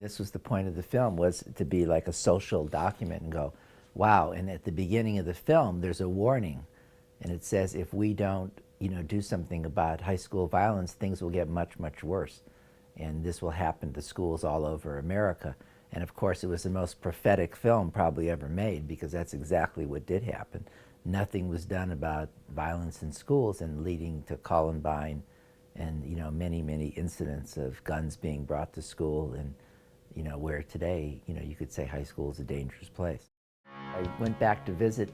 This was the point of the film, was to be like a social document and go, wow. And at the beginning of the film, there's a warning. And it says, if we don't, do something about high school violence, things will get much, much worse. And this will happen to schools all over America. And of course, it was the most prophetic film probably ever made, because that's exactly what did happen. Nothing was done about violence in schools, and leading to Columbine and many, many incidents of guns being brought to school, and where today, you could say high school is a dangerous place. I went back to visit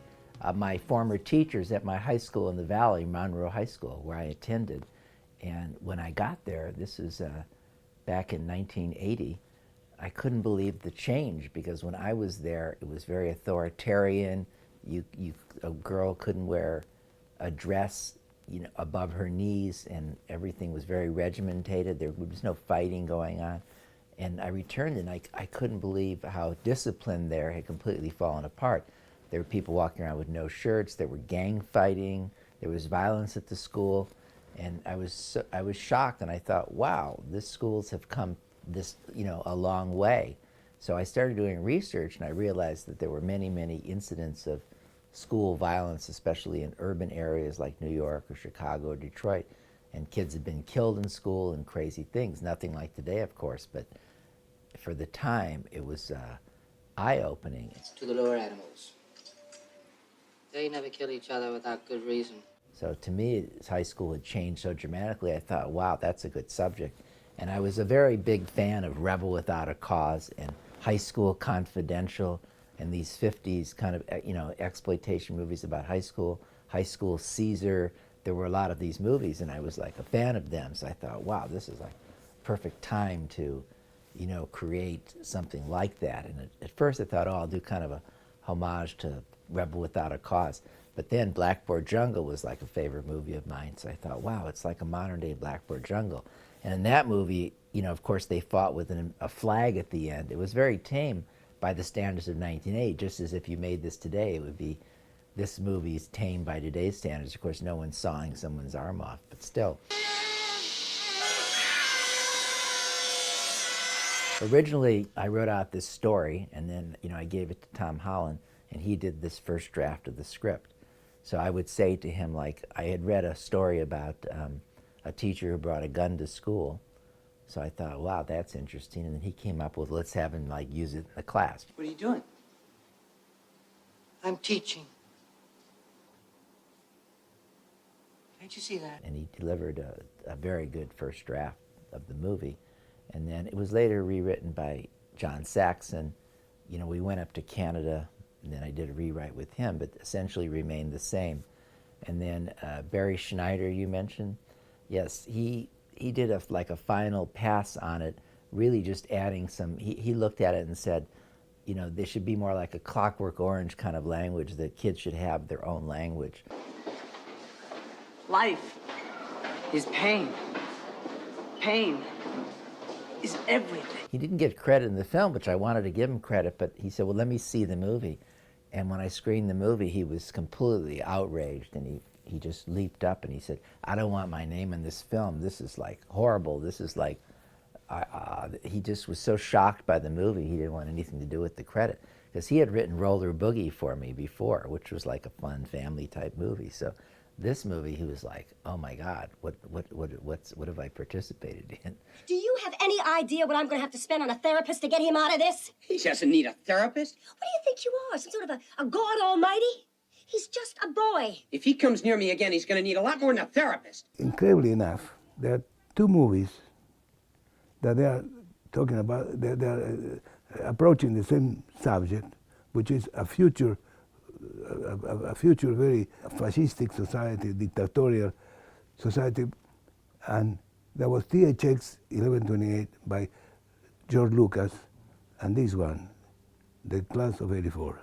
my former teachers at my high school in the Valley, Monroe High School, where I attended. And when I got there, this is back in 1980, I couldn't believe the change, because when I was there, it was very authoritarian. A girl couldn't wear a dress, above her knees, and everything was very regimented. There was no fighting going on. And I returned, and I couldn't believe how discipline there had completely fallen apart. There were people walking around with no shirts. There were gang fighting. There was violence at the school, and I was shocked. And I thought, wow, these schools have come a long way. So I started doing research, and I realized that there were many, many incidents of school violence, especially in urban areas like New York or Chicago or Detroit. And kids had been killed in school and crazy things. Nothing like today, of course, but for the time, it was eye-opening. To the lower animals. They never kill each other without good reason. So to me, as high school had changed so dramatically, I thought, wow, that's a good subject. And I was a very big fan of Rebel Without a Cause and High School Confidential, and these 50s kind of exploitation movies about high school Caesar. There were a lot of these movies, and I was like a fan of them. So I thought, wow, this is like perfect time to create something like that. And at first I thought, oh, I'll do kind of a homage to Rebel Without a Cause. But then Blackboard Jungle was like a favorite movie of mine. So I thought, wow, it's like a modern day Blackboard Jungle. And in that movie, of course, they fought with a flag at the end. It was very tame by the standards of 1980, just as if you made this today, it would be, this movie is tame by today's standards. Of course, no one's sawing someone's arm off, but still. Originally, I wrote out this story, and then I gave it to Tom Holland, and he did this first draft of the script. So I would say to him, like, I had read a story about a teacher who brought a gun to school. So I thought, wow, that's interesting. And then he came up with, let's have him like use it in the class. What are you doing? I'm teaching. Can't you see that? And he delivered a very good first draft of the movie. And then it was later rewritten by John Saxon. We went up to Canada, and then I did a rewrite with him, but essentially remained the same. And then Barry Schneider, you mentioned, yes, he did like a final pass on it, really just adding some. He looked at it and said, there should be more like a Clockwork Orange kind of language. That kids should have their own language. Life is pain. Pain is everything. He didn't get credit in the film, which I wanted to give him credit, but he said, well, let me see the movie. And when I screened the movie, he was completely outraged, and he just leaped up and he said, I don't want my name in this film. This is like horrible. This is like, he just was so shocked by the movie, he didn't want anything to do with the credit. Because he had written Roller Boogie for me before, which was like a fun family type movie. So this movie, he was like, oh my God, what have I participated in? Do you have any idea what I'm going to have to spend on a therapist to get him out of this? He doesn't need a therapist. What do you think you are, some sort of a God Almighty? He's just a boy. If he comes near me again, he's going to need a lot more than a therapist. Incredibly enough, there are two movies that they are talking about, they are approaching the same subject, which is a future very fascistic society, dictatorial society. And there was THX 1128 by George Lucas, and this one, the Class of '84.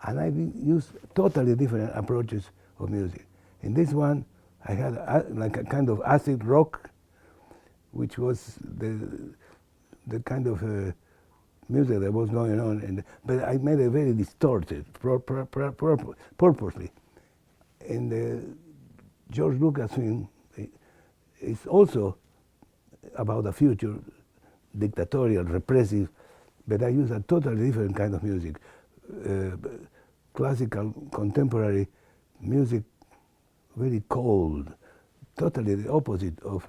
And I used totally different approaches of music. In this one, I had like a kind of acid rock, which was the kind of music that was going on, but I made it very distorted, purposely. In the George Lucas film, it's also about the future dictatorial, repressive, but I use a totally different kind of music. Classical, contemporary music, very cold, totally the opposite of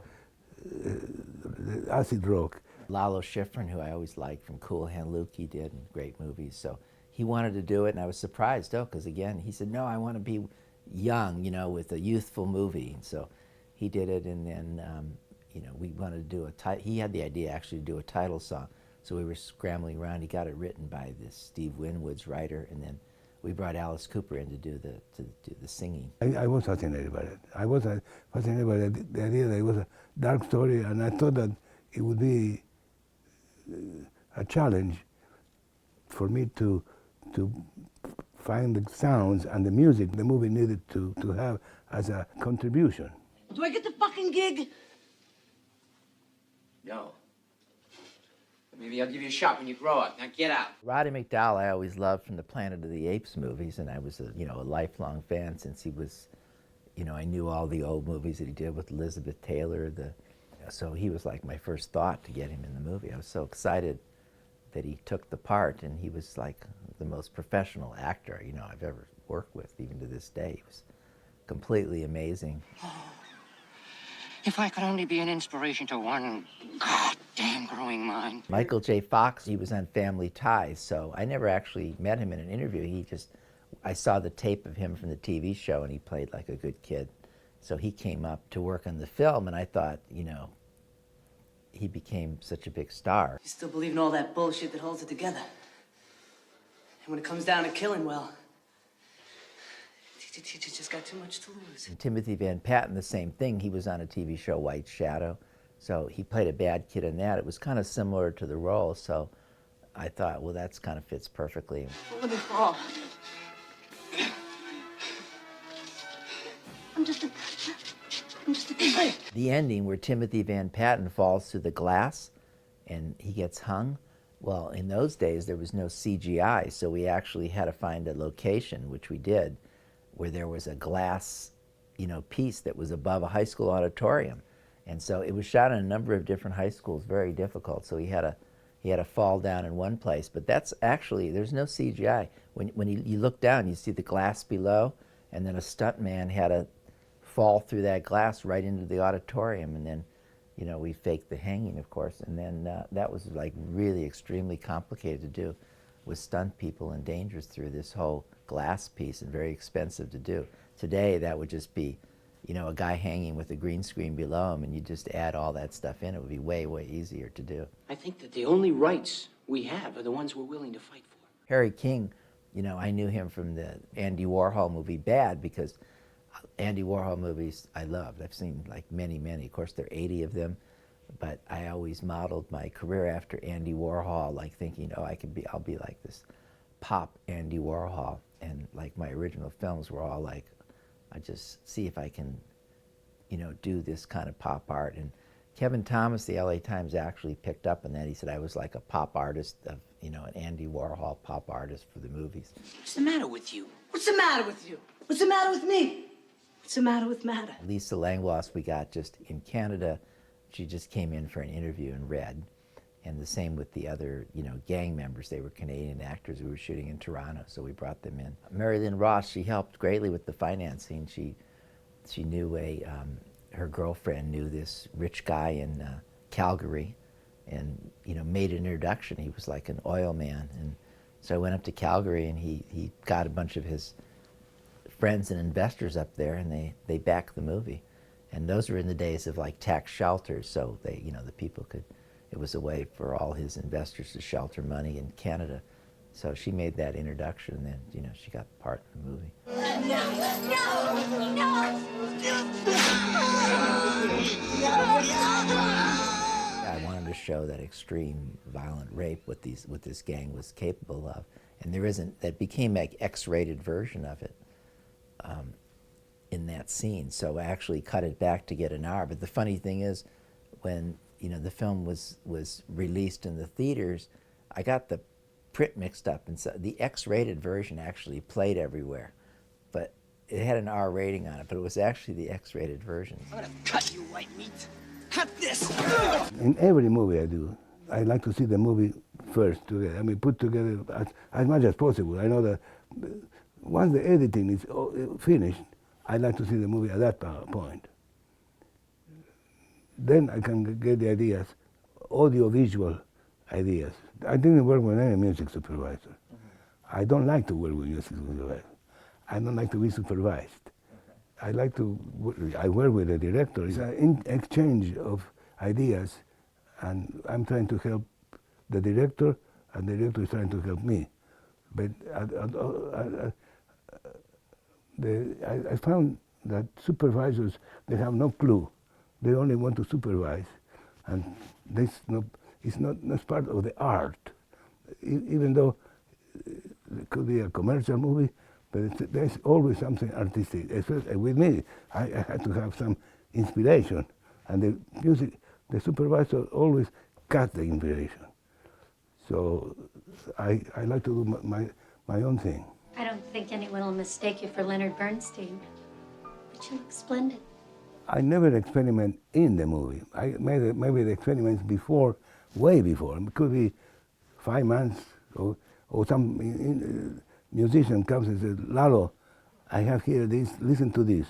the acid rock. Lalo Schifrin, who I always liked from Cool Hand Luke, he did in great movies. So he wanted to do it, and I was surprised, because again, he said, no, I want to be young, with a youthful movie. And so he did it, and then, we wanted to do he had the idea actually to do a title song. So we were scrambling around. He got it written by this Steve Winwood's writer, and then we brought Alice Cooper in to do the singing. I was fascinated by it. I was fascinated by the idea that it was a dark story, and I thought that it would be a challenge for me to find the sounds and the music the movie needed to have as a contribution. Do I get the fucking gig? No. But maybe I'll give you a shot when you grow up. Now get out. Roddy McDowall I always loved from the Planet of the Apes movies, and I was a lifelong fan since he was, I knew all the old movies that he did with Elizabeth Taylor. So he was like my first thought to get him in the movie. I was so excited that he took the part, and he was like the most professional actor, I've ever worked with, even to this day. He was completely amazing. If I could only be an inspiration to one goddamn growing mind. Michael J. Fox, he was on Family Ties, so I never actually met him in an interview. I saw the tape of him from the TV show, and he played like a good kid. So he came up to work on the film, and I thought, he became such a big star. You still believe in all that bullshit that holds it together. And when it comes down to killing, well, he just got too much to lose. And Timothy Van Patten, the same thing. He was on a TV show, White Shadow. So he played a bad kid in that. It was kind of similar to the role, so I thought, well, that's kind of fits perfectly. Let me fall. I'm just a kid. The ending where Timothy Van Patten falls through the glass and he gets hung, well, in those days there was no CGI, so we actually had to find a location, which we did, where there was a glass, piece that was above a high school auditorium. And so it was shot in a number of different high schools, very difficult. So he had to fall down in one place, but that's actually, there's no CGI. When you look down, you see the glass below, and then a stuntman had to fall through that glass right into the auditorium, and then, we faked the hanging, of course, and then that was like really extremely complicated to do with stunt people and dangerous through this whole glass piece, and very expensive to do. Today, that would just be, a guy hanging with a green screen below him, and you just add all that stuff in. It would be way, way easier to do. I think that the only rights we have are the ones we're willing to fight for. Harry King, I knew him from the Andy Warhol movie Bad, because Andy Warhol movies I loved. I've seen like many, many. Of course, there are 80 of them, but I always modeled my career after Andy Warhol, like thinking, I'll be like this pop Andy Warhol. And like my original films were all like, I just see if I can, do this kind of pop art. And Kevin Thomas, the LA Times, actually picked up on that. He said I was like a pop artist of, an Andy Warhol pop artist for the movies. What's the matter with you? What's the matter with you? What's the matter with me? What's the matter with Matter? Lisa Langlois we got just in Canada. She just came in for an interview and read. And the same with the other, gang members. They were Canadian actors who were shooting in Toronto, so we brought them in. Mary Lynn Ross, she helped greatly with the financing. She knew her girlfriend knew this rich guy in Calgary, and made an introduction. He was like an oil man, and so I went up to Calgary, and he got a bunch of his friends and investors up there, and they backed the movie. And those were in the days of like tax shelters, so they, the people could. It was a way for all his investors to shelter money in Canada. So she made that introduction, and then, she got part of the movie. I wanted to show that extreme violent rape what this gang was capable of. And that became like X-rated version of it in that scene. So I actually cut it back to get an R. But the funny thing is, when the film was released in the theaters, I got the print mixed up, and so the X-rated version actually played everywhere, but it had an R rating on it, but it was actually the X-rated version. I'm gonna cut you, white meat. Cut this! In every movie I do, I like to see the movie first together. I mean, put together as much as possible. I know that once the editing is finished, I like to see the movie at that point. Then I can get the ideas, audio-visual ideas. I didn't work with any music supervisor. I don't like to work with music supervisor. I don't like to be supervised. I like to, I work with the director. It's an exchange of ideas, and I'm trying to help the director, and the director is trying to help me. But I found that supervisors, they have no clue. They only want to supervise, and this it's not part of the art. Even though it could be a commercial movie, but there's always something artistic. Especially with me, I had to have some inspiration, and the music, the supervisor always cut the inspiration. So I like to do my own thing. I don't think anyone will mistake you for Leonard Bernstein, but you look splendid. I never experiment in the movie. I made maybe the experiments before, way before. It could be 5 months, or some musician comes and says, "Lalo, I have here this. Listen to this."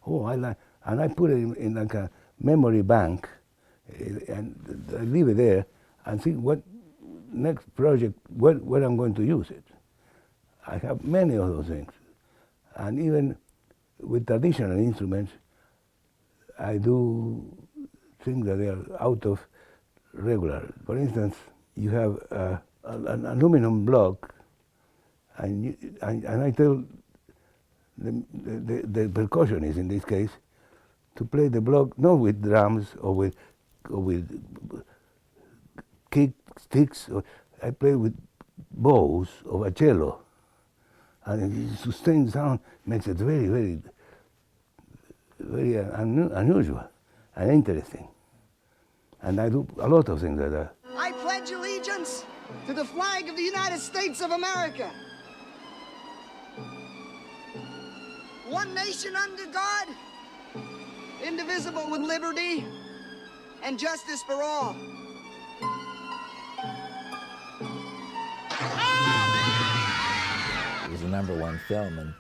Oh, I like, and I put it in like a memory bank, and I leave it there, and see what next project where I'm going to use it. I have many of those things, and even with traditional instruments, I do things that are out of regular. For instance, you have an aluminum block, and I tell the percussionist in this case to play the block not with drums or with kick sticks. I play with bows of a cello, and the sustained sound makes it very unusual and interesting. And I do a lot of things like that. I pledge allegiance to the flag of the United States of America. One nation under God, indivisible with liberty and justice for all. It was the #1 film, and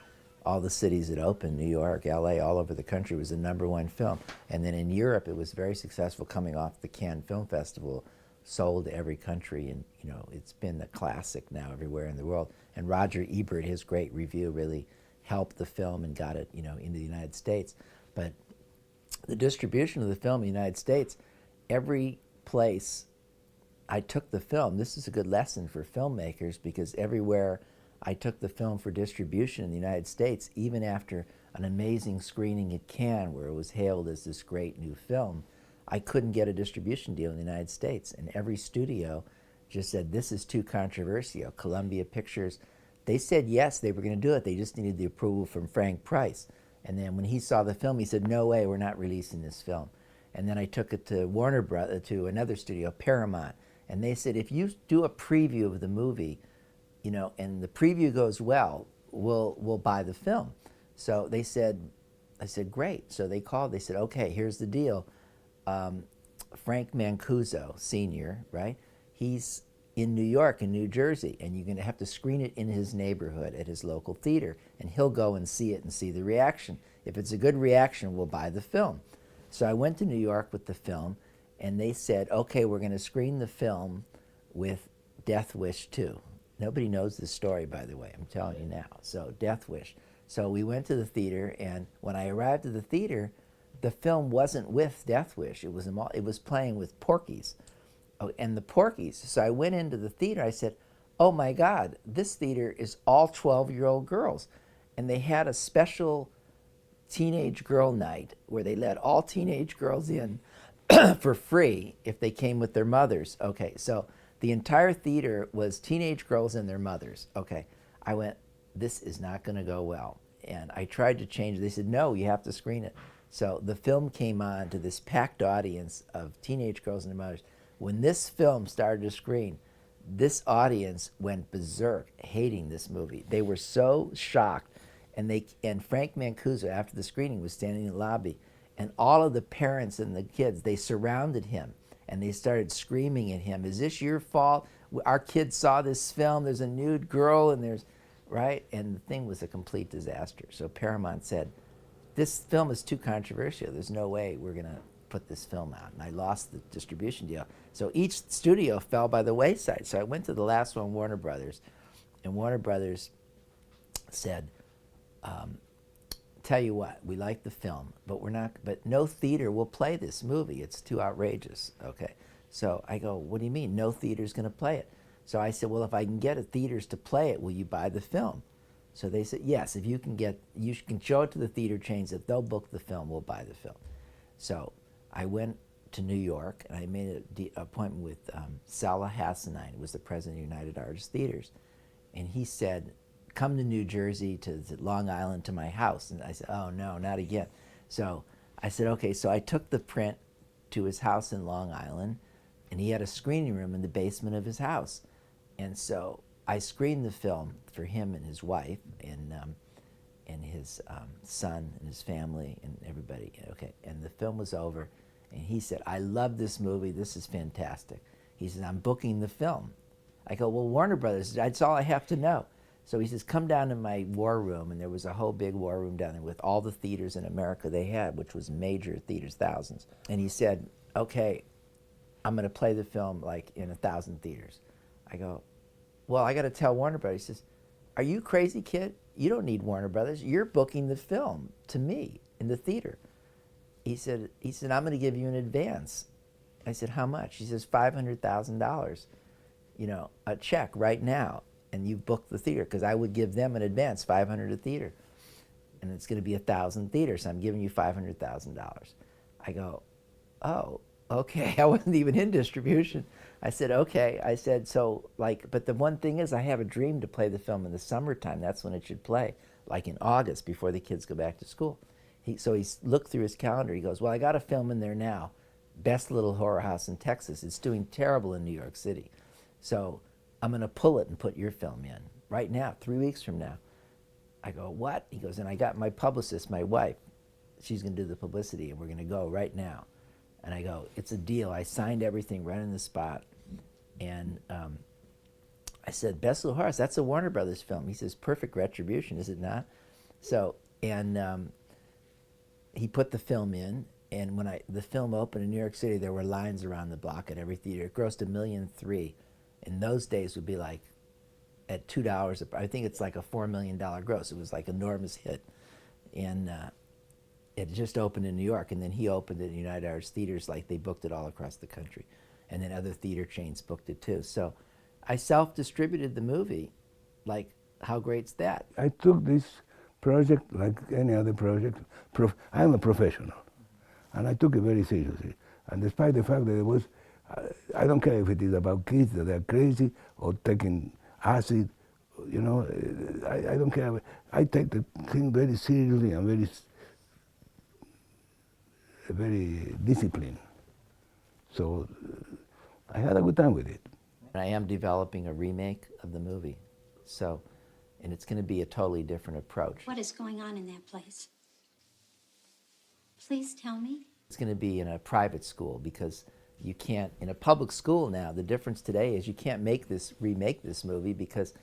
all the cities it opened, New York, LA, all over the country, was the #1 film. And then in Europe, it was very successful coming off the Cannes Film Festival, sold to every country, and you know, it's been a classic now everywhere in the world. And Roger Ebert, his great review, really helped the film and got it, you know, into the United States. But the distribution of the film in the United States, every place I took the film, this is a good lesson for filmmakers, because everywhere I took the film for distribution in the United States, even after an amazing screening at Cannes where it was hailed as this great new film, I couldn't get a distribution deal in the United States. And every studio just said, this is too controversial. Columbia Pictures, they said yes, they were going to do it. They just needed the approval from Frank Price. And then when he saw the film, he said, no way, we're not releasing this film. And then I took it to Warner Brothers, to another studio, Paramount. And they said, if you do a preview of the movie, you know, and the preview goes well, we'll buy the film. So they said, I said, great. So they called, they said, okay, here's the deal. Frank Mancuso, Sr., right? He's in New York and New Jersey, and you're going to have to screen it in his neighborhood at his local theater, and he'll go and see it and see the reaction. If it's a good reaction, we'll buy the film. So I went to New York with the film, and they said, okay, we're going to screen the film with Death Wish 2. Nobody knows this story, by the way, I'm telling you now. So Death Wish. So we went to the theater, and when I arrived at the theater, the film wasn't with Death Wish. It was playing with Porky's. Oh, and the Porky's. So I went into the theater. I said, oh my God, this theater is all 12-year-old girls. And they had a special teenage girl night where they let all teenage girls in for free if they came with their mothers. Okay, so the entire theater was teenage girls and their mothers. Okay, I went, this is not going to go well. And I tried to change it. They said, no, you have to screen it. So the film came on to this packed audience of teenage girls and their mothers. When this film started to screen, this audience went berserk, hating this movie. They were so shocked. And Frank Mancuso, after the screening, was standing in the lobby, and all of the parents and the kids, they surrounded him, And they started screaming at him, "Is this your fault? Our kids saw this film, there's a nude girl and there's," right? And the thing was a complete disaster. So Paramount said, "This film is too controversial. There's no way we're going to put this film out." And I lost the distribution deal. So each studio fell by the wayside. So I went to the last one, Warner Brothers, and Warner Brothers said, "Tell you what, we like the film, but no theater will play this movie. It's too outrageous." Okay. So I go, "What do you mean no theater's going to play it?" So I said, "Well, if I can get theaters to play it, will you buy the film?" So they said, "Yes, if you can show it to the theater chains, if they'll book the film, we'll buy the film." So I went to New York and I made an appointment with Salah Hassanine, who was the president of United Artists Theaters. And he said, "Come to New Jersey, to Long Island, to my house." And I said, "Oh no, not again." So I said, "Okay." So I took the print to his house in Long Island, and he had a screening room in the basement of his house. And so I screened the film for him and his wife and his son and his family and everybody. Okay, and the film was over, and he said, "I love this movie. This is fantastic." He said, "I'm booking the film." I go, "Well, Warner Brothers, that's all I have to know." So he says, "Come down to my war room," and there was a whole big war room down there with all the theaters in America they had, which was major theaters, thousands. And he said, "Okay, I'm going to play the film like in 1,000 theaters." I go, "Well, I got to tell Warner Brothers." He says, "Are you crazy, kid? You don't need Warner Brothers. You're booking the film to me in the theater." He said, "I'm going to give you an advance." I said, "How much?" He says, $500,000, a check right now, and you book the theater, because I would give them an advance, 500 a theater, and it's going to be 1,000 theaters, so I'm giving you $500,000. I go, "Oh, okay." I wasn't even in distribution. I said, "Okay." I said, "So, but the one thing is, I have a dream to play the film in the summertime. That's when it should play, like in August, before the kids go back to school." So he looked through his calendar. He goes, "Well, I got a film in there now, Best Little Horror House in Texas. It's doing terrible in New York City. So I'm going to pull it and put your film in right now, 3 weeks from now." I go, "What?" He goes, "And I got my publicist, my wife. She's going to do the publicity, and we're going to go right now." And I go, "It's a deal." I signed everything right on the spot. And I said, "Best Little Horror House, that's a Warner Brothers film." He says, "Perfect retribution, is it not?" So, and he put the film in. And when the film opened in New York City, there were lines around the block at every theater. It grossed $1.3 million. In those days, would be like at $2. I think it's like a $4 million gross. It was like an enormous hit, and it just opened in New York. And then he opened it in United Artists Theaters. Like they booked it all across the country, and then other theater chains booked it too. So I self-distributed the movie. Like, how great's that? I took this project like any other project. I'm a professional, and I took it very seriously. And despite the fact that it was, I don't care if it is about kids that are crazy or taking acid, I don't care. I take the thing very seriously and very disciplined. So I had a good time with it. I am developing a remake of the movie, and it's going to be a totally different approach. What is going on in that place? Please tell me. It's going to be in a private school, because you can't, in a public school now, the difference today is you can't remake this movie, because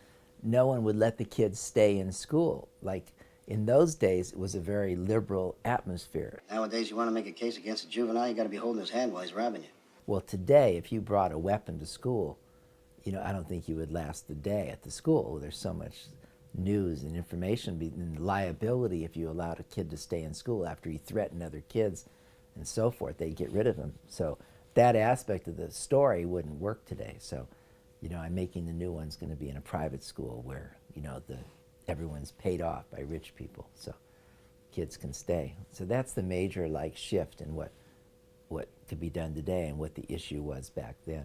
no one would let the kids stay in school. Like in those days, it was a very liberal atmosphere. Nowadays, you want to make a case against a juvenile, you got to be holding his hand while he's robbing you. Well, today, if you brought a weapon to school, I don't think you would last the day at the school. There's so much news and information and liability if you allowed a kid to stay in school after he threatened other kids and so forth. They'd get rid of him. So that aspect of the story wouldn't work today. So, I'm making the new one's going to be in a private school where, everyone's paid off by rich people, so kids can stay. So that's the major shift in what could be done today and what the issue was back then.